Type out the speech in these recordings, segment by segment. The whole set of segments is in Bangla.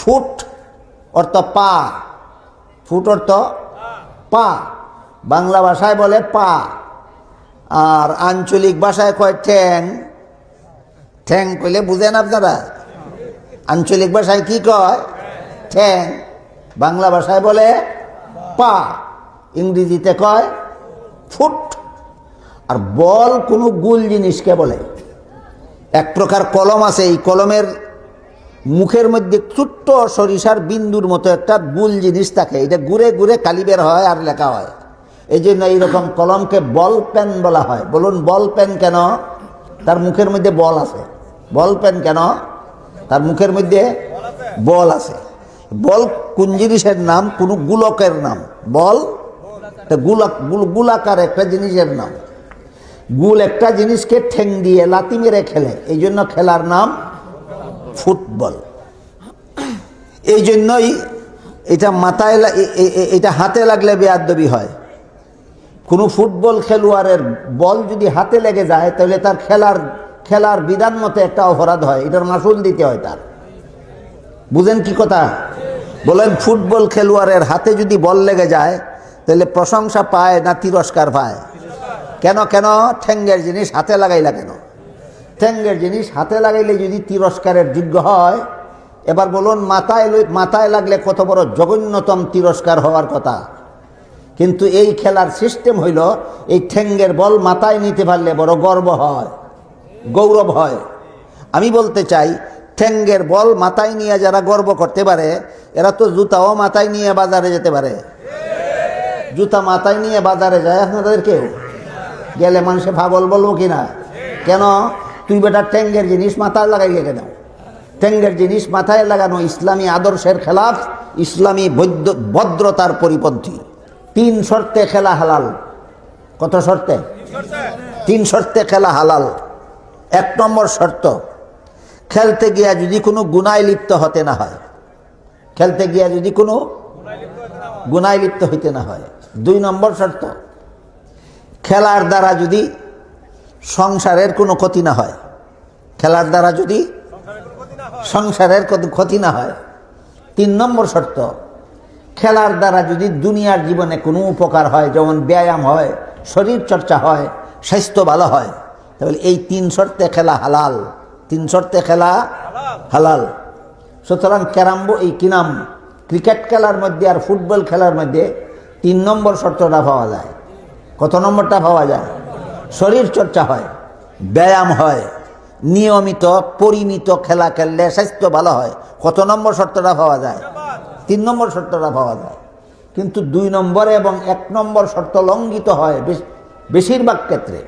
ফুট অর্থ পা, ফুট অর্থ পা, বাংলা ভাষায় বলে পা, আর আঞ্চলিক ভাষায় কয় ঠ্যাং। ঠ্যাং কইলে বুঝেন আপনারা? আঞ্চলিক ভাষায় কি কয়? ঠ্যাং। বাংলা ভাষায় বলে পা, ইংরেজিতে কয় ফুট। আর বল কোনো গোল জিনিসকে বলে। এক প্রকার কলম আছে, এই কলমের মুখের মধ্যে ছোট্ট সরিষার বিন্দুর মতো একটা গোল জিনিস থাকে, এটা ঘুরে ঘুরে কালি বের হয় আর লেখা হয়। এই জন্য এইরকম কলমকে বল পেন বলা হয়। বলুন বল পেন কেন? তার মুখের মধ্যে বল আছে। বল পেন কেন? তার মুখের মধ্যে বল আছে। বল কোন জিনিসের নাম? কোন গোলকের নাম। বল গোলাকার একটা জিনিসের নাম। গোল একটা জিনিসকে ঠ্যাং দিয়ে লাথি মেরে খেলে, এই জন্য খেলার নাম ফুটবল। এই জন্যই এটা মাথায়, এটা হাতে লাগলে বেয়াদবি হয়। কোনো ফুটবল খেলোয়াড়ের বল যদি হাতে লেগে যায় তাহলে তার খেলার বিধান মতে একটা অপরাধ হয়, এটার মাসুল দিতে হয় তার। বুঝেন কি কথা? বলেন ফুটবল খেলোয়াড়ের হাতে যদি বল লেগে যায় তাহলে প্রশংসা পায় না তিরস্কার পায়? কেন কেন? ঠ্যাঙ্গের জিনিস হাতে লাগাইলা কেন? ঠ্যাঙ্গের জিনিস হাতে লাগাইলে যদি তিরস্কারের যোগ্য হয়, এবার বলুন মাথায় লাগলে কত বড় জঘন্যতম তিরস্কার হওয়ার কথা। কিন্তু এই খেলার সিস্টেম হইল, এই ঠ্যাঙ্গের বল মাথায় নিতে পারলে বড় গর্ব হয়, গৌরব হয়। আমি বলতে চাই, ঠ্যাঙ্গের বল মাথায় নিয়ে যারা গর্ব করতে পারে, এরা তো জুতাও মাথায় নিয়ে বাজারে যেতে পারে। জুতা মাথায় নিয়ে বাজারে যায় আপনাদের কেউ? গেলে মানুষে পাগল বলবো কিনা? কেন? তুই বেটা ঠ্যাঙ্গের জিনিস মাথায় লাগাইলে কেন? ঠ্যাঙ্গের জিনিস মাথায় লাগানো ইসলামী আদর্শের খেলাফ, ইসলামী ভদ্রতার পরিপন্থী। 3 শর্তে খেলা হালাল। কত শর্তে? 3 শর্তে খেলা হালাল। 1 নম্বর শর্ত, খেলতে গিয়া যদি কোনো গুনায় লিপ্ত হতে না হয়। খেলতে গিয়া যদি কোনো গুনায় লিপ্ত হইতে না হয়। 2 নম্বর শর্ত, খেলার দ্বারা যদি সংসারের কোনো ক্ষতি না হয়। খেলার দ্বারা যদি সংসারের ক্ষতি না হয়। 3 নম্বর শর্ত, খেলার দ্বারা যদি দুনিয়ার জীবনে কোনো উপকার হয়, যেমন ব্যায়াম হয়, শরীর চর্চা হয়, স্বাস্থ্য ভালো হয়, তাহলে এই 3 শর্তে খেলা হালাল। 3 শর্তে খেলা হালাল। সুতরাং এই কি নাম, ক্রিকেট খেলার মধ্যে আর ফুটবল খেলার মধ্যে 3 নম্বর শর্তটা পাওয়া যায়। কত নম্বরটা পাওয়া যায়? শরীর চর্চা হয়, ব্যায়াম হয়, নিয়মিত পরিমিত খেলা খেললে স্বাস্থ্য ভালো হয়। কত নম্বর শর্তটা পাওয়া যায়? 3 নম্বর শর্তটা পাওয়া যায়। কিন্তু 2 নম্বর এবং 1 নম্বর শর্ত লঙ্ঘিত হয় বেশিরভাগ ক্ষেত্রে।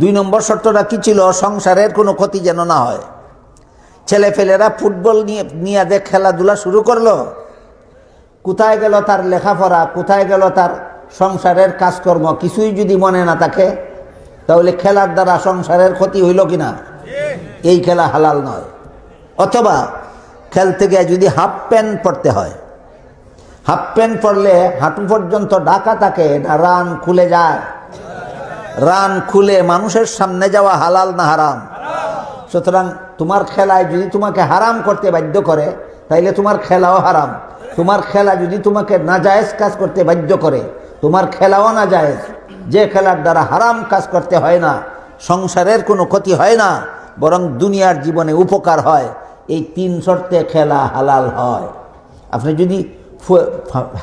2 নম্বর শর্তটা কি ছিল? সংসারের কোনো ক্ষতি যেন না হয়। ছেলেপেলেরা ফুটবল নিয়ে যে খেলাধুলা শুরু করলো, কোথায় গেল তার লেখাপড়া, কোথায় গেল তার সংসারের কাজকর্ম, কিছুই যদি মনে না থাকে, তাহলে খেলার দ্বারা সংসারের ক্ষতি হইল কিনা? এই খেলা হালাল নয়। অথবা খেলতে গিয়ে যদি হাফ প্যান্ট পরতে হয়, হাফ প্যান্ট পরলে হাঁটু পর্যন্ত ঢাকা থাকে না, রান খুলে যায়। রান খুলে মানুষের সামনে যাওয়া হালাল না হারাম? সুতরাং তোমার খেলায় যদি তোমাকে হারাম করতে বাধ্য করে, তাইলে তোমার খেলাও হারাম। তোমার খেলা যদি তোমাকে নাজায়েজ কাজ করতে বাধ্য করে, তোমার খেলাও নাজায়েজ। যে খেলার দ্বারা হারাম কাজ করতে হয় না, সংসারের কোনো ক্ষতি হয় না, বরং দুনিয়ার জীবনে উপকার হয়, এই 3 শর্তে খেলা হালাল হয়। আপনি যদি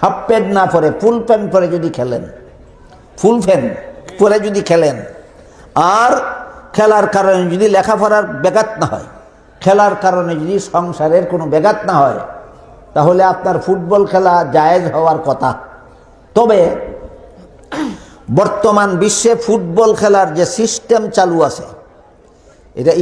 হাফ প্যান্ট না পরে ফুল প্যান্ট পরে যদি খেলেন, ফুল প্যান্ট পরে যদি খেলেন, আর খেলার কারণে যদি লেখাপড়ার ব্যাঘাত না হয়, খেলার কারণে যদি সংসারের কোনো ব্যাঘাত না হয়, তাহলে আপনার ফুটবল খেলা জায়েজ হওয়ার কথা। তবে বর্তমান বিশ্বে ফুটবল খেলার যে সিস্টেম চালু আছে, এটা